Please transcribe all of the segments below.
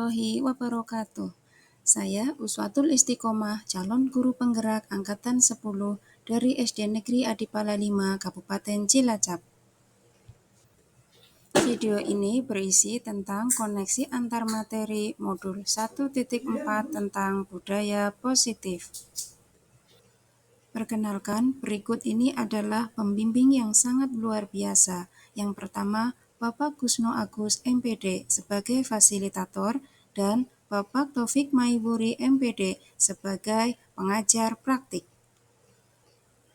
warahmatullahi wabarakatuh. Saya Uswatul Istiqomah, calon guru penggerak Angkatan 10 dari SD Negeri Adipala 5, Kabupaten Cilacap. Video ini berisi tentang koneksi antar materi modul 1.4 tentang budaya positif. Perkenalkan, berikut ini adalah pembimbing yang sangat luar biasa. Yang pertama, Bapak Kusno Agus MPD sebagai fasilitator dan Bapak Taufik Maiburi MPD sebagai pengajar praktik.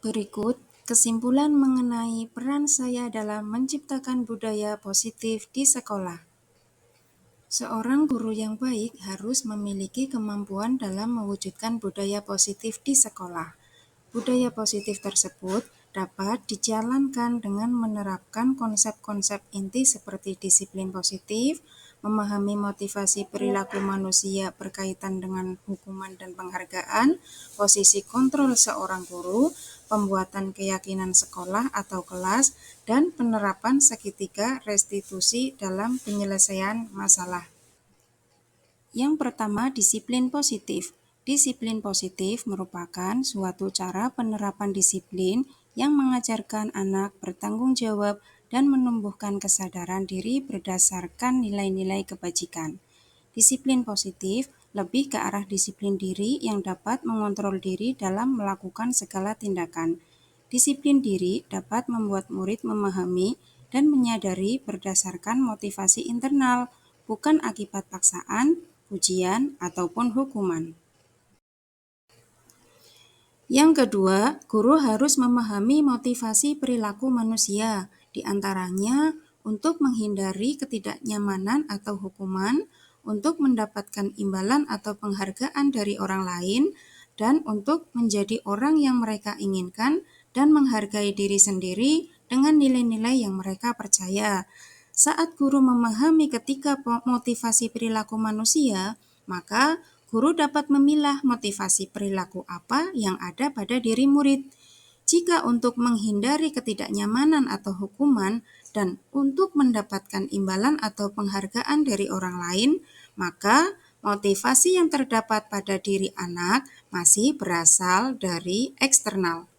Berikut kesimpulan mengenai peran saya dalam menciptakan budaya positif di sekolah. Seorang guru yang baik harus memiliki kemampuan dalam mewujudkan budaya positif di sekolah. Budaya positif tersebut dapat dijalankan dengan menerapkan konsep-konsep inti seperti disiplin positif, memahami motivasi perilaku manusia berkaitan dengan hukuman dan penghargaan, posisi kontrol seorang guru, pembuatan keyakinan sekolah atau kelas, dan penerapan segitiga restitusi dalam penyelesaian masalah. Yang pertama, disiplin positif. Disiplin positif merupakan suatu cara penerapan disiplin yang mengajarkan anak bertanggung jawab dan menumbuhkan kesadaran diri berdasarkan nilai-nilai kebajikan. Disiplin positif lebih ke arah disiplin diri yang dapat mengontrol diri dalam melakukan segala tindakan. Disiplin diri dapat membuat murid memahami dan menyadari berdasarkan motivasi internal, bukan akibat paksaan, pujian, ataupun hukuman. Yang kedua, guru harus memahami motivasi perilaku manusia, di antaranya untuk menghindari ketidaknyamanan atau hukuman, untuk mendapatkan imbalan atau penghargaan dari orang lain, dan untuk menjadi orang yang mereka inginkan dan menghargai diri sendiri dengan nilai-nilai yang mereka percaya. Saat guru memahami ketika motivasi perilaku manusia, maka guru dapat memilah motivasi perilaku apa yang ada pada diri murid. Jika untuk menghindari ketidaknyamanan atau hukuman dan untuk mendapatkan imbalan atau penghargaan dari orang lain, maka motivasi yang terdapat pada diri anak masih berasal dari eksternal.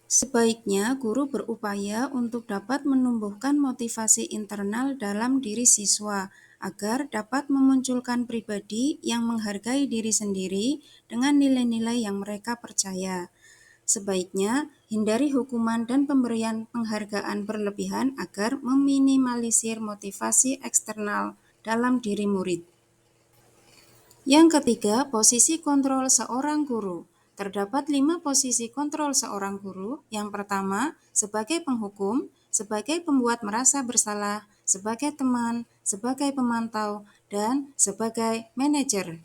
Sebaiknya guru berupaya untuk dapat menumbuhkan motivasi internal dalam diri siswa agar dapat memunculkan pribadi yang menghargai diri sendiri dengan nilai-nilai yang mereka percaya. Sebaiknya hindari hukuman dan pemberian penghargaan berlebihan agar meminimalisir motivasi eksternal dalam diri murid. Yang ketiga, posisi kontrol seorang guru. Terdapat 5 posisi kontrol seorang guru. Yang pertama, sebagai penghukum, sebagai pembuat merasa bersalah, sebagai teman, sebagai pemantau, dan sebagai manajer.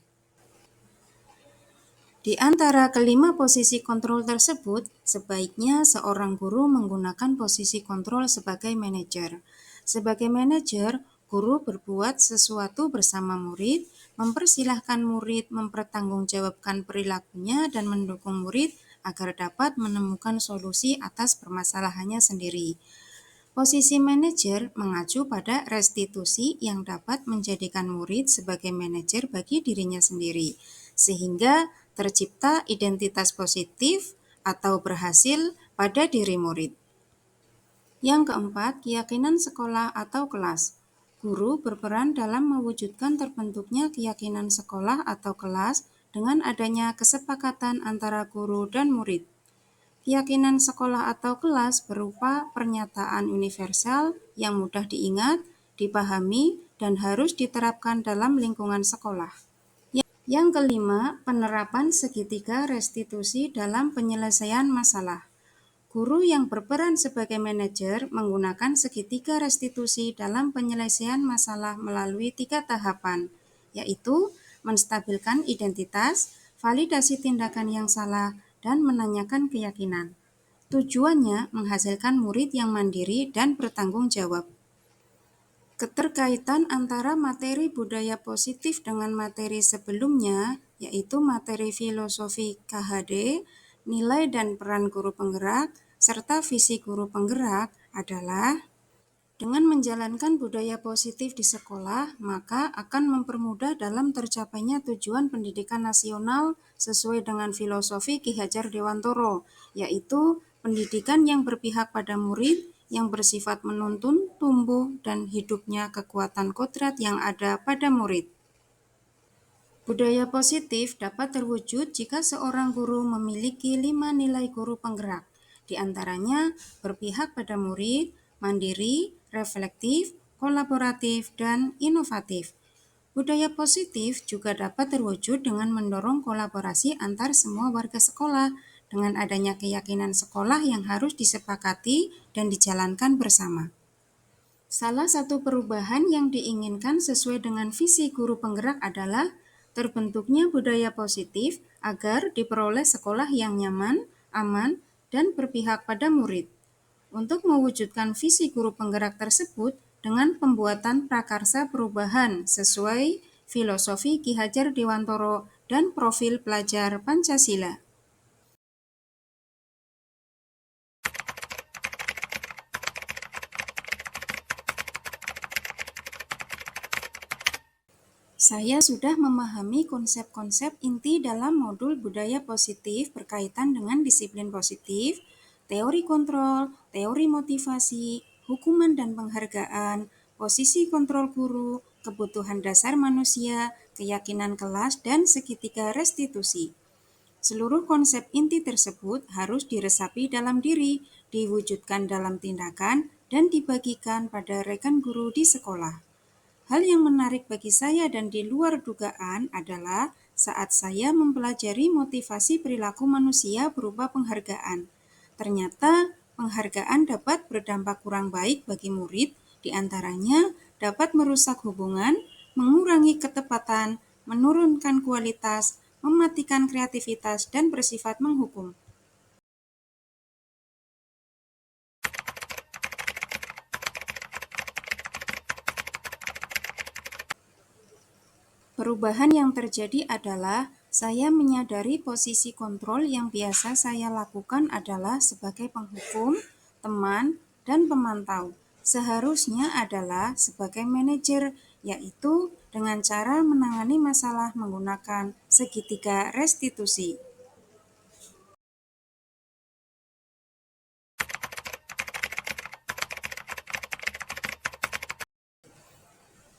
Di antara kelima posisi kontrol tersebut, sebaiknya seorang guru menggunakan posisi kontrol sebagai manajer. Sebagai manajer, guru berbuat sesuatu bersama murid, mempersilahkan murid mempertanggungjawabkan perilakunya dan mendukung murid agar dapat menemukan solusi atas permasalahannya sendiri. Posisi manajer mengacu pada restitusi yang dapat menjadikan murid sebagai manajer bagi dirinya sendiri, sehingga tercipta identitas positif atau berhasil pada diri murid. Yang keempat, keyakinan sekolah atau kelas. Guru berperan dalam mewujudkan terbentuknya keyakinan sekolah atau kelas dengan adanya kesepakatan antara guru dan murid. Keyakinan sekolah atau kelas berupa pernyataan universal yang mudah diingat, dipahami, dan harus diterapkan dalam lingkungan sekolah. Yang kelima, penerapan segitiga restitusi dalam penyelesaian masalah. Guru yang berperan sebagai manajer menggunakan segitiga restitusi dalam penyelesaian masalah melalui 3 tahapan, yaitu menstabilkan identitas, validasi tindakan yang salah, dan menanyakan keyakinan. Tujuannya menghasilkan murid yang mandiri dan bertanggung jawab. Keterkaitan antara materi budaya positif dengan materi sebelumnya, yaitu materi filosofi KHD, nilai dan peran guru penggerak, serta visi guru penggerak adalah Dengan menjalankan budaya positif di sekolah, maka akan mempermudah dalam tercapainya tujuan pendidikan nasional sesuai dengan filosofi Ki Hajar Dewantoro, yaitu pendidikan yang berpihak pada murid, yang bersifat menuntun, tumbuh, dan hidupnya kekuatan kodrat yang ada pada murid. Budaya positif dapat terwujud jika seorang guru memiliki 5 nilai guru penggerak, di antaranya berpihak pada murid, mandiri, reflektif, kolaboratif, dan inovatif. Budaya positif juga dapat terwujud dengan mendorong kolaborasi antar semua warga sekolah, dengan adanya keyakinan sekolah yang harus disepakati dan dijalankan bersama. Salah satu perubahan yang diinginkan sesuai dengan visi guru penggerak adalah terbentuknya budaya positif agar diperoleh sekolah yang nyaman, aman, dan berpihak pada murid. Untuk mewujudkan visi guru penggerak tersebut dengan pembuatan prakarsa perubahan sesuai filosofi Ki Hajar Dewantoro dan profil pelajar Pancasila. Saya sudah memahami konsep-konsep inti dalam modul budaya positif berkaitan dengan disiplin positif, teori kontrol, teori motivasi, hukuman dan penghargaan, posisi kontrol guru, kebutuhan dasar manusia, keyakinan kelas, dan segitiga restitusi. Seluruh konsep inti tersebut harus diresapi dalam diri, diwujudkan dalam tindakan, dan dibagikan pada rekan guru di sekolah. Hal yang menarik bagi saya dan di luar dugaan adalah saat saya mempelajari motivasi perilaku manusia berupa penghargaan. Ternyata penghargaan dapat berdampak kurang baik bagi murid, diantaranya dapat merusak hubungan, mengurangi ketepatan, menurunkan kualitas, mematikan kreativitas, dan bersifat menghukum. Perubahan yang terjadi adalah saya menyadari posisi kontrol yang biasa saya lakukan adalah sebagai penghukum, teman, dan pemantau. Seharusnya adalah sebagai manajer, yaitu dengan cara menangani masalah menggunakan segitiga restitusi.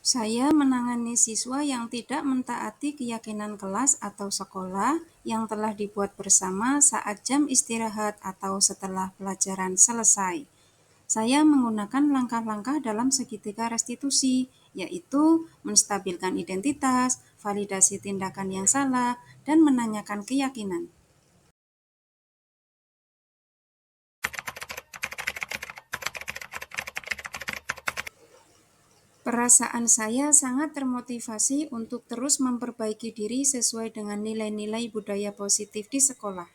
Saya menangani siswa yang tidak mentaati keyakinan kelas atau sekolah yang telah dibuat bersama saat jam istirahat atau setelah pelajaran selesai. Saya menggunakan langkah-langkah dalam segitiga restitusi, yaitu menstabilkan identitas, validasi tindakan yang salah, dan menanyakan keyakinan. Perasaan saya sangat termotivasi untuk terus memperbaiki diri sesuai dengan nilai-nilai budaya positif di sekolah.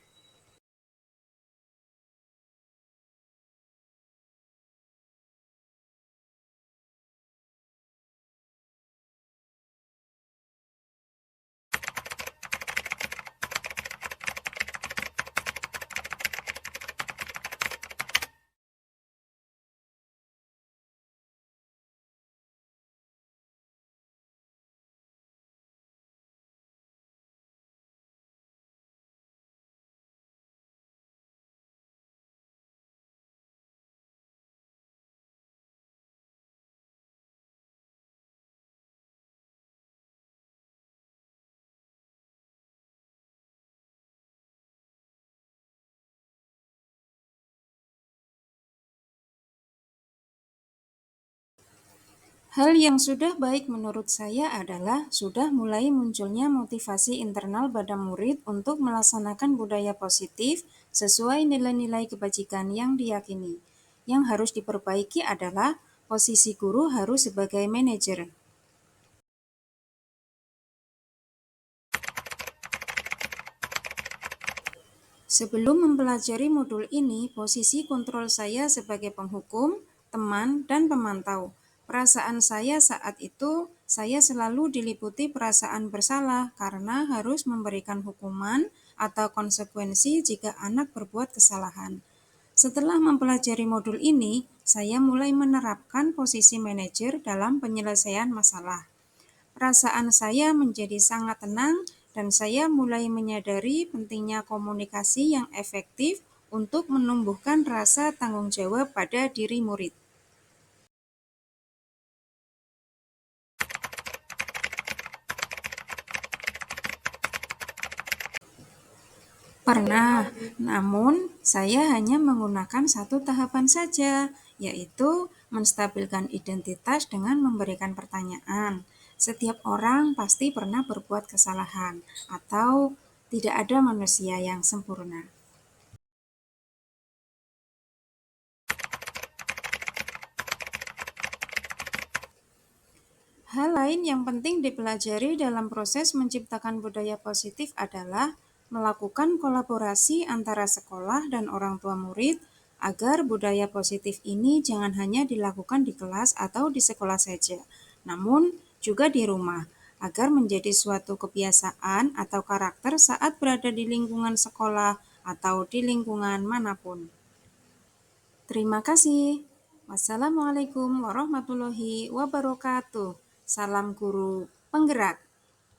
Hal yang sudah baik menurut saya adalah sudah mulai munculnya motivasi internal pada murid untuk melaksanakan budaya positif sesuai nilai-nilai kebajikan yang diyakini. Yang harus diperbaiki adalah posisi guru harus sebagai manajer. Sebelum mempelajari modul ini, posisi kontrol saya sebagai penghukum, teman, dan pemantau. Perasaan saya saat itu, saya selalu diliputi perasaan bersalah karena harus memberikan hukuman atau konsekuensi jika anak berbuat kesalahan. Setelah mempelajari modul ini, saya mulai menerapkan posisi manajer dalam penyelesaian masalah. Perasaan saya menjadi sangat tenang dan saya mulai menyadari pentingnya komunikasi yang efektif untuk menumbuhkan rasa tanggung jawab pada diri murid. Pernah, namun saya hanya menggunakan satu tahapan saja, yaitu menstabilkan identitas dengan memberikan pertanyaan. Setiap orang pasti pernah berbuat kesalahan, atau tidak ada manusia yang sempurna. Hal lain yang penting dipelajari dalam proses menciptakan budaya positif adalah melakukan kolaborasi antara sekolah dan orang tua murid agar budaya positif ini jangan hanya dilakukan di kelas atau di sekolah saja, namun juga di rumah, agar menjadi suatu kebiasaan atau karakter saat berada di lingkungan sekolah atau di lingkungan manapun. Terima kasih. Wassalamualaikum warahmatullahi wabarakatuh. Salam guru penggerak.